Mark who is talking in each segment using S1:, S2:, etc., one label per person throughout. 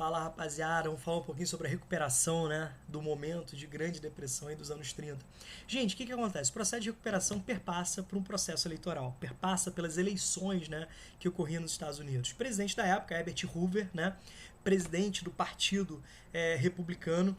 S1: Fala, rapaziada, vamos falar um pouquinho sobre a recuperação, né, do momento de grande depressão aí dos anos 30. Gente, o que acontece? O processo de recuperação perpassa por um processo eleitoral, perpassa pelas eleições, né, que ocorriam nos Estados Unidos. O presidente da época, Herbert Hoover, né, presidente do Partido Republicano,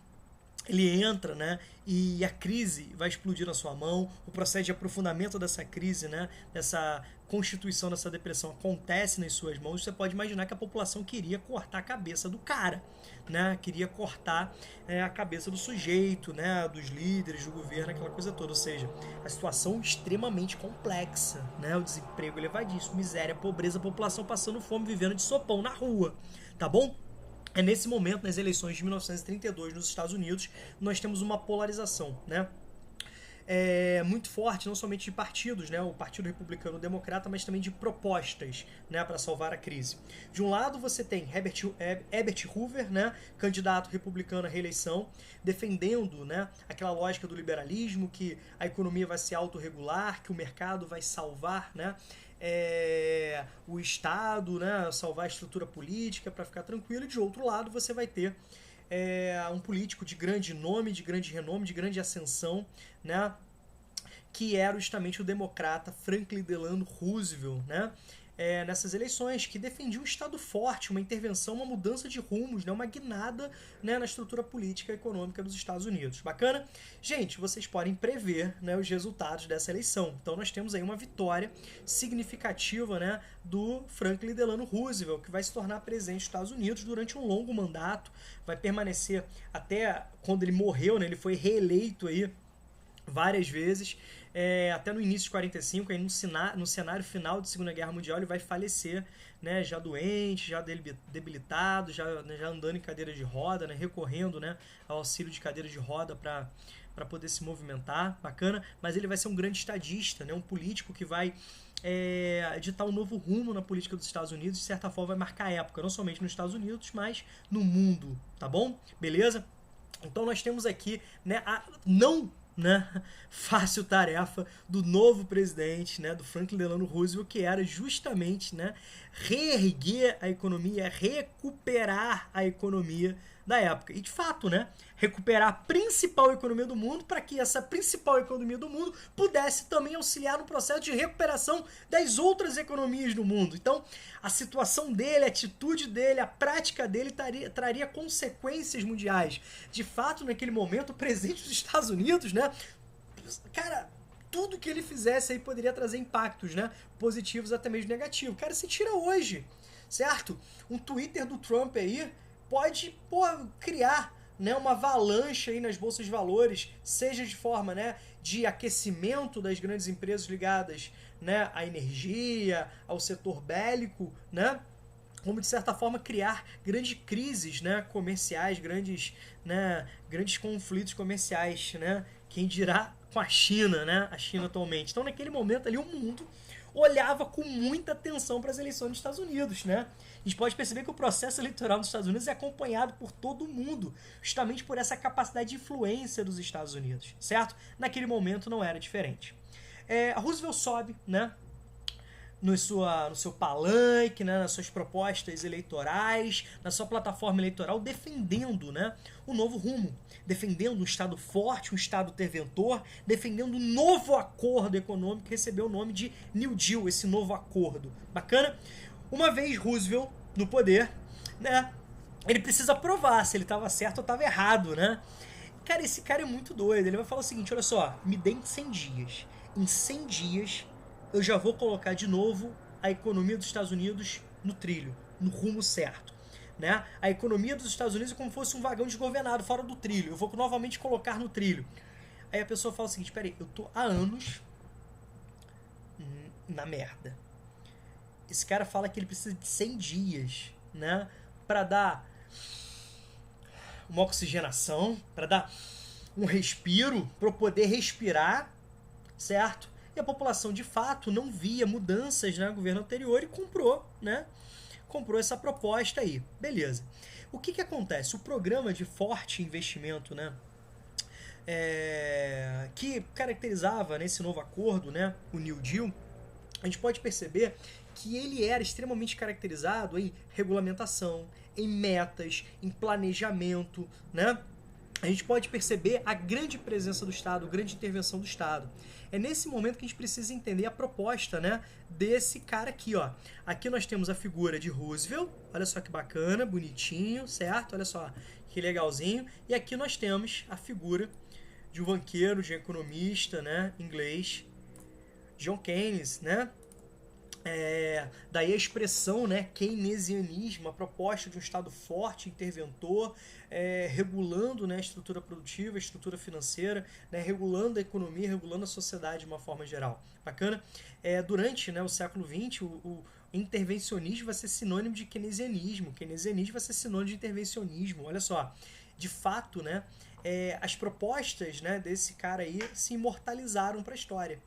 S1: ele entra, né, e a crise vai explodir na sua mão, o processo de aprofundamento dessa crise, né, dessa constituição dessa depressão acontece nas suas mãos. Você pode imaginar que a população queria cortar a cabeça do cara, né, queria cortar a cabeça do sujeito, né, dos líderes, do governo, aquela coisa toda. Ou seja, a situação extremamente complexa, né, o desemprego elevadíssimo, miséria, pobreza, a população passando fome, vivendo de sopão na rua, tá bom? É nesse momento, nas eleições de 1932 nos Estados Unidos, nós temos uma polarização, né? Muito forte, não somente de partidos, né, o Partido Republicano Democrata, mas também de propostas, né, para salvar a crise. De um lado você tem Herbert Hoover, né, candidato republicano à reeleição, defendendo, né, aquela lógica do liberalismo, que a economia vai se autorregular, que o mercado vai salvar, né, o Estado, né, salvar a estrutura política para ficar tranquilo. E de outro lado você vai ter um político de grande nome, de grande renome, de grande ascensão, né, que era justamente o democrata Franklin Delano Roosevelt, né, nessas eleições, que defendia um Estado forte, uma intervenção, uma mudança de rumos, né, uma guinada, né, na estrutura política e econômica dos Estados Unidos. Bacana? Gente, vocês podem prever, né, os resultados dessa eleição. Então nós temos aí uma vitória significativa, né, do Franklin Delano Roosevelt, que vai se tornar presidente dos Estados Unidos durante um longo mandato, vai permanecer até quando ele morreu, né, ele foi reeleito aí várias vezes, até no início de 45, aí no cenário final da Segunda Guerra Mundial ele vai falecer, né, já doente, já debilitado, já andando em cadeira de roda, né, recorrendo, né, ao auxílio de cadeira de roda para poder se movimentar, bacana, mas ele vai ser um grande estadista, né, um político que vai ditar um novo rumo na política dos Estados Unidos, de certa forma vai marcar a época, não somente nos Estados Unidos, mas no mundo, tá bom? Beleza? Então nós temos aqui, né, a fácil tarefa do novo presidente, né, do Franklin Delano Roosevelt, que era justamente, né, reerguer a economia, recuperar a economia da época. E de fato, né, recuperar a principal economia do mundo, para que essa principal economia do mundo pudesse também auxiliar no processo de recuperação das outras economias do mundo. Então, a situação dele, a atitude dele, a prática dele traria consequências mundiais. De fato, naquele momento, o presidente dos Estados Unidos, né, cara, tudo que ele fizesse aí poderia trazer impactos, né, positivos até mesmo negativos. Cara, se tira hoje, certo? Um Twitter do Trump aí pode, criar, né, uma avalanche aí nas bolsas de valores, seja de forma, né, de aquecimento das grandes empresas ligadas, né, à energia, ao setor bélico, né, como de certa forma criar grandes crises, né, comerciais, grandes conflitos comerciais, né, quem dirá com a China, né, a China atualmente. Então naquele momento ali o mundo olhava com muita atenção para as eleições dos Estados Unidos, né? A gente pode perceber que o processo eleitoral nos Estados Unidos é acompanhado por todo mundo, justamente por essa capacidade de influência dos Estados Unidos, certo? Naquele momento não era diferente. A Roosevelt sobe, né, no seu palanque, né, nas suas propostas eleitorais, na sua plataforma eleitoral, defendendo, né, um novo rumo, defendendo um Estado forte, um Estado interventor, defendendo um novo acordo econômico que recebeu o nome de New Deal, esse novo acordo. Bacana? Uma vez Roosevelt no poder, né, ele precisa provar se ele estava certo ou estava errado, né? Cara, esse cara é muito doido. Ele vai falar o seguinte, olha só, me dê 100 dias. Em 100 dias eu já vou colocar de novo a economia dos Estados Unidos no trilho, no rumo certo. Né? A economia dos Estados Unidos é como se fosse um vagão desgovernado fora do trilho. Eu vou novamente colocar no trilho. Aí a pessoa fala o seguinte, peraí, eu tô há anos na merda. Esse cara fala que ele precisa de 100 dias, né, para dar uma oxigenação, para dar um respiro, para eu poder respirar, certo? E a população, de fato, não via mudanças, né, no governo anterior e comprou, né? Comprou essa proposta aí. Beleza. O que acontece? O programa de forte investimento, né, que caracterizava nesse novo acordo, né, o New Deal, a gente pode perceber que ele era extremamente caracterizado em regulamentação, em metas, em planejamento, né? A gente pode perceber a grande presença do Estado, a grande intervenção do Estado. É nesse momento que a gente precisa entender a proposta, né, desse cara aqui, ó. Aqui nós temos a figura de Roosevelt, olha só que bacana, bonitinho, certo? Olha só que legalzinho. E aqui nós temos a figura de um banqueiro, de um economista, né, inglês, John Keynes, né? Daí a expressão, né, keynesianismo, a proposta de um Estado forte, interventor, regulando, né, a estrutura produtiva, a estrutura financeira, né, regulando a economia, regulando a sociedade de uma forma geral. Bacana? Durante, né, o século XX, o intervencionismo vai ser sinônimo de keynesianismo, o keynesianismo vai ser sinônimo de intervencionismo. Olha só, de fato, né, as propostas, né, desse cara aí se imortalizaram para a história.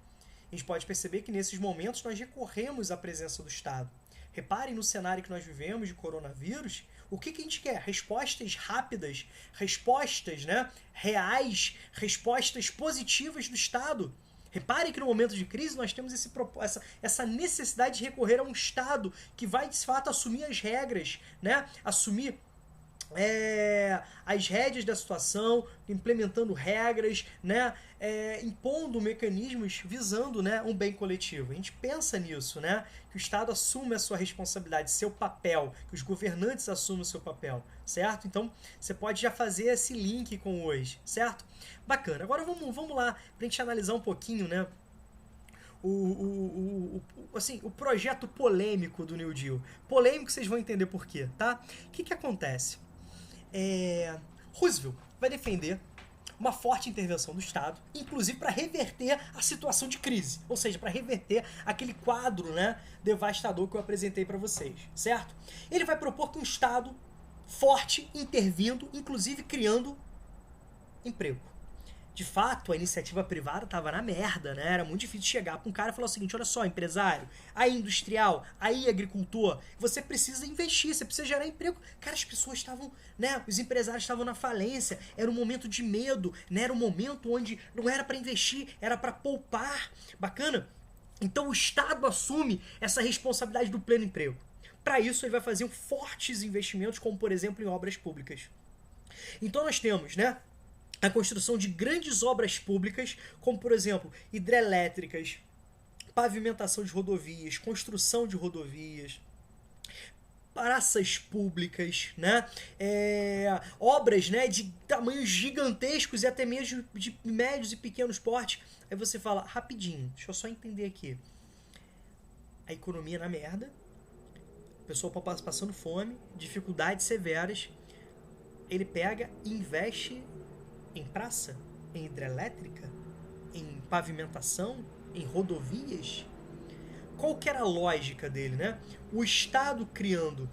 S1: A gente pode perceber que nesses momentos nós recorremos à presença do Estado. Reparem no cenário que nós vivemos de coronavírus, o que a gente quer? Respostas rápidas, respostas, né, reais, respostas positivas do Estado. Reparem que no momento de crise nós temos essa necessidade de recorrer a um Estado que vai de fato assumir as regras, né, assumir as rédeas da situação, implementando regras, né, impondo mecanismos visando, né, um bem coletivo. A gente pensa nisso, né, que o Estado assume a sua responsabilidade, seu papel, que os governantes assumem o seu papel, certo? Então, você pode já fazer esse link com hoje, certo? Bacana. Agora vamos lá, pra gente analisar um pouquinho, né, o projeto polêmico do New Deal. Polêmico, vocês vão entender por quê, tá? O que acontece? Roosevelt vai defender uma forte intervenção do Estado, inclusive para reverter a situação de crise, ou seja, para reverter aquele quadro, né, devastador que eu apresentei para vocês, certo? Ele vai propor que um Estado forte intervindo, inclusive criando emprego. De fato, a iniciativa privada estava na merda, né? Era muito difícil chegar para um cara e falar o seguinte: olha só, empresário, aí industrial, aí agricultor, você precisa investir, você precisa gerar emprego. Cara, as pessoas estavam, né? Os empresários estavam na falência, era um momento de medo, né? Era um momento onde não era para investir, era para poupar. Bacana? Então o Estado assume essa responsabilidade do pleno emprego. Para isso, ele vai fazer fortes investimentos, como por exemplo em obras públicas. Então nós temos, né, a construção de grandes obras públicas, como por exemplo hidrelétricas, pavimentação de rodovias, construção de rodovias, praças públicas, né? Obras, né, de tamanhos gigantescos e até mesmo de médios e pequenos portes. Aí você fala, rapidinho, deixa eu só entender aqui. A economia na merda, o pessoal passando fome, dificuldades severas, ele pega e investe em praça, em hidrelétrica, em pavimentação, em rodovias. Qual que era a lógica dele, né? O Estado criando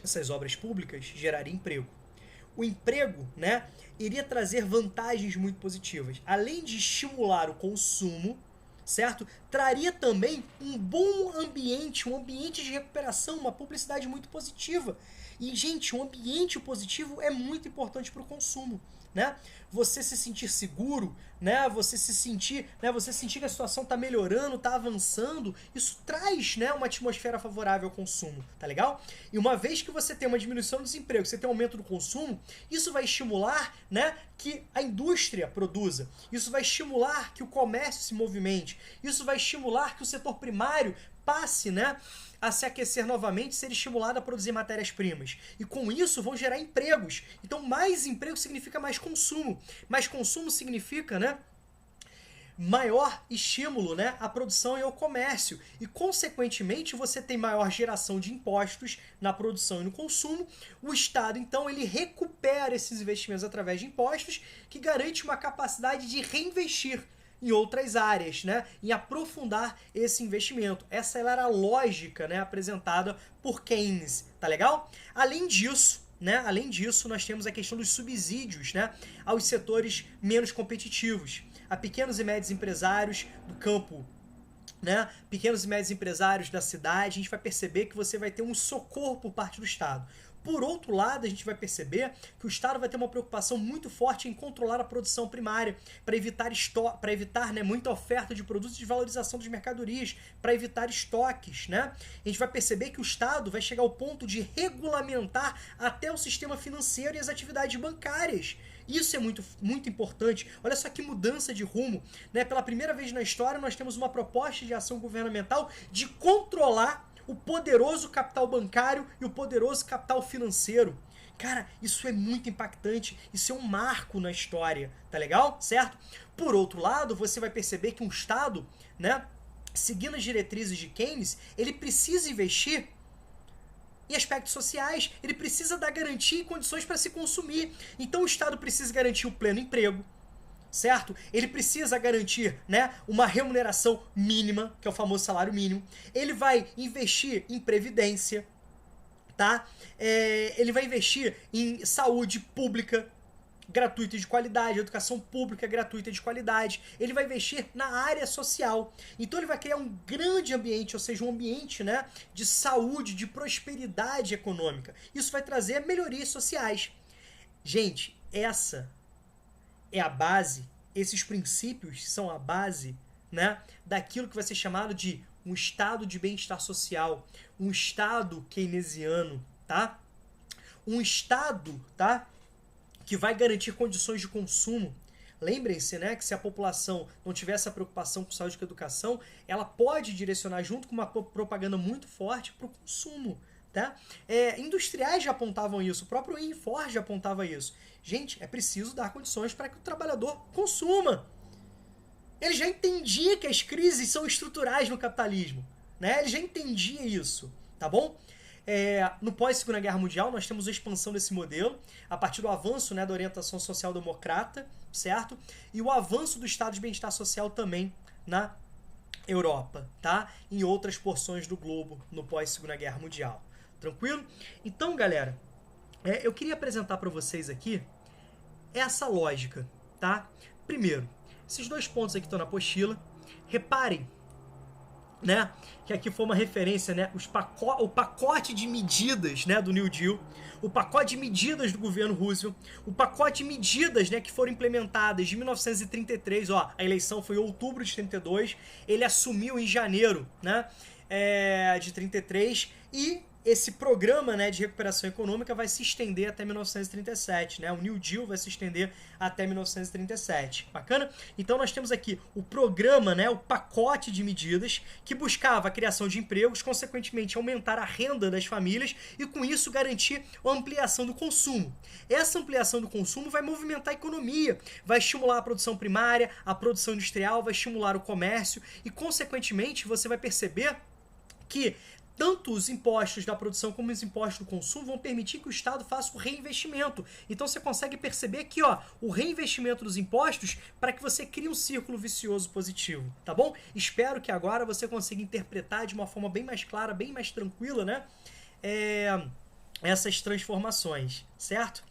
S1: essas obras públicas geraria emprego. O emprego, né, iria trazer vantagens muito positivas. Além de estimular o consumo, certo? Traria também um bom ambiente, um ambiente de recuperação, uma publicidade muito positiva. E, gente, um ambiente positivo é muito importante para o consumo, né? Você se sentir seguro, né? Você sentir que a situação está melhorando, está avançando, isso traz, né, uma atmosfera favorável ao consumo, tá legal? E uma vez que você tem uma diminuição do desemprego, você tem um aumento do consumo, isso vai estimular, né, que a indústria produza, isso vai estimular que o comércio se movimente, isso vai estimular que o setor primário passe, né, a se aquecer novamente, ser estimulado a produzir matérias-primas. E com isso vão gerar empregos. Então mais emprego significa mais consumo. Mais consumo significa, né, maior estímulo, né, à produção e ao comércio. E, consequentemente, você tem maior geração de impostos na produção e no consumo. O Estado, então, ele recupera esses investimentos através de impostos, que garante uma capacidade de reinvestir em outras áreas, né, em aprofundar esse investimento. Essa era a lógica, né, apresentada por Keynes, tá legal? Além disso, nós temos a questão dos subsídios, né, aos setores menos competitivos, a pequenos e médios empresários do campo, né, pequenos e médios empresários da cidade. A gente vai perceber que você vai ter um socorro por parte do Estado. Por outro lado, a gente vai perceber que o Estado vai ter uma preocupação muito forte em controlar a produção primária, para evitar né, muita oferta de produtos e desvalorização das mercadorias, para evitar estoques. Né? A gente vai perceber que o Estado vai chegar ao ponto de regulamentar até o sistema financeiro e as atividades bancárias. Isso é muito, muito importante. Olha só que mudança de rumo. Né? Pela primeira vez na história, nós temos uma proposta de ação governamental de controlar o poderoso capital bancário e o poderoso capital financeiro. Cara, isso é muito impactante, isso é um marco na história, tá legal? Certo? Por outro lado, você vai perceber que um Estado, né, seguindo as diretrizes de Keynes, ele precisa investir em aspectos sociais, ele precisa dar garantia e condições para se consumir. Então o Estado precisa garantir o pleno emprego, certo? Ele precisa garantir, né, uma remuneração mínima, que é o famoso salário mínimo. Ele vai investir em previdência, tá? Ele vai investir em saúde pública gratuita e de qualidade, educação pública gratuita e de qualidade. Ele vai investir na área social. Então ele vai criar um grande ambiente, ou seja, um ambiente, né, de saúde, de prosperidade econômica. Isso vai trazer melhorias sociais. Gente, essa é a base, esses princípios são a base, né, daquilo que vai ser chamado de um estado de bem-estar social, um estado keynesiano, tá? Um estado, tá, que vai garantir condições de consumo. Lembrem-se, né, que se a população não tiver essa preocupação com saúde e com educação, ela pode direcionar junto com uma propaganda muito forte para o consumo. Tá? Industriais já apontavam isso, o próprio Henry Ford já apontava isso. Gente, é preciso dar condições para que o trabalhador consuma. Ele já entendia que as crises são estruturais no capitalismo, né? Ele já entendia isso, tá bom? No pós-Segunda Guerra Mundial, nós temos a expansão desse modelo, a partir do avanço, né, da orientação social-democrata, certo? E o avanço do estado de bem-estar social também na Europa, tá? Em outras porções do globo no pós-Segunda Guerra Mundial. Tranquilo? Então, galera, eu queria apresentar para vocês aqui essa lógica, tá? Primeiro, esses dois pontos aqui que estão na apostila. Reparem, né, que aqui foi uma referência, né, o pacote de medidas, né, do New Deal, o pacote de medidas do governo Roosevelt, o pacote de medidas, né, que foram implementadas de 1933, ó, a eleição foi em outubro de 32, ele assumiu em janeiro, né, de 33, e esse programa, né, de recuperação econômica vai se estender até 1937, né? O New Deal vai se estender até 1937. Bacana? Então nós temos aqui o programa, né, o pacote de medidas que buscava a criação de empregos, consequentemente aumentar a renda das famílias e com isso garantir a ampliação do consumo. Essa ampliação do consumo vai movimentar a economia, vai estimular a produção primária, a produção industrial, vai estimular o comércio e consequentemente você vai perceber que tanto os impostos da produção como os impostos do consumo vão permitir que o Estado faça o reinvestimento. Então você consegue perceber aqui, ó, o reinvestimento dos impostos para que você crie um círculo vicioso positivo, tá bom? Espero que agora você consiga interpretar de uma forma bem mais clara, bem mais tranquila, né, essas transformações, certo?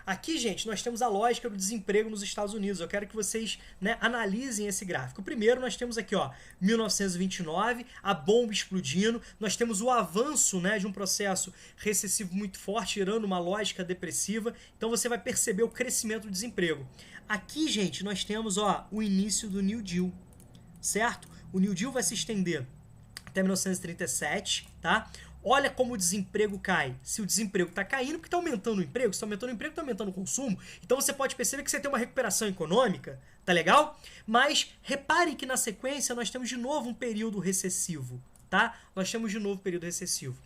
S1: Aqui, gente, nós temos a lógica do desemprego nos Estados Unidos. Eu quero que vocês, né, analisem esse gráfico. Primeiro, nós temos aqui, ó, 1929, a bomba explodindo. Nós temos o avanço, né, de um processo recessivo muito forte, gerando uma lógica depressiva. Então, você vai perceber o crescimento do desemprego. Aqui, gente, nós temos, ó, o início do New Deal, certo? O New Deal vai se estender até 1937, tá? Olha como o desemprego cai. Se o desemprego está caindo, porque está aumentando o emprego. Se está aumentando o emprego, está aumentando o consumo. Então você pode perceber que você tem uma recuperação econômica, tá legal? Mas repare que na sequência nós temos de novo um período recessivo, tá? Nós temos de novo um período recessivo.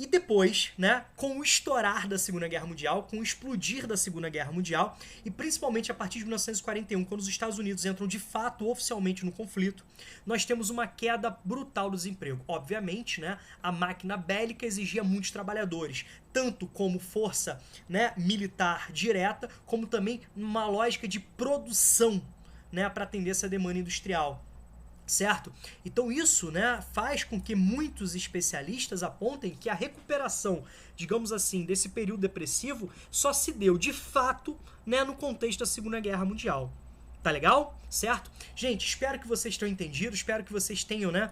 S1: E depois, né, com o estourar da Segunda Guerra Mundial, com o explodir da Segunda Guerra Mundial, e principalmente a partir de 1941, quando os Estados Unidos entram de fato oficialmente no conflito, nós temos uma queda brutal do desemprego. Obviamente, né, a máquina bélica exigia muitos trabalhadores, tanto como força, né, militar direta, como também uma lógica de produção, né, para atender essa demanda industrial. Certo? Então isso, né, faz com que muitos especialistas apontem que a recuperação, digamos assim, desse período depressivo só se deu de fato, né, no contexto da Segunda Guerra Mundial. Tá legal? Certo? Gente, espero que vocês tenham entendido, espero que vocês tenham, né,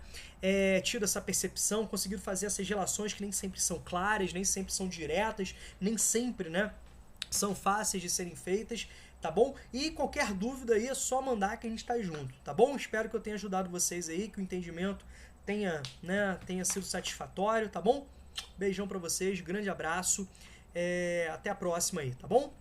S1: tido essa percepção, conseguido fazer essas relações que nem sempre são claras, nem sempre são diretas, nem sempre, né, são fáceis de serem feitas, tá bom? E qualquer dúvida aí é só mandar que a gente tá junto, tá bom? Espero que eu tenha ajudado vocês aí, que o entendimento tenha, né, tenha sido satisfatório, tá bom? Beijão pra vocês, grande abraço, até a próxima aí, tá bom?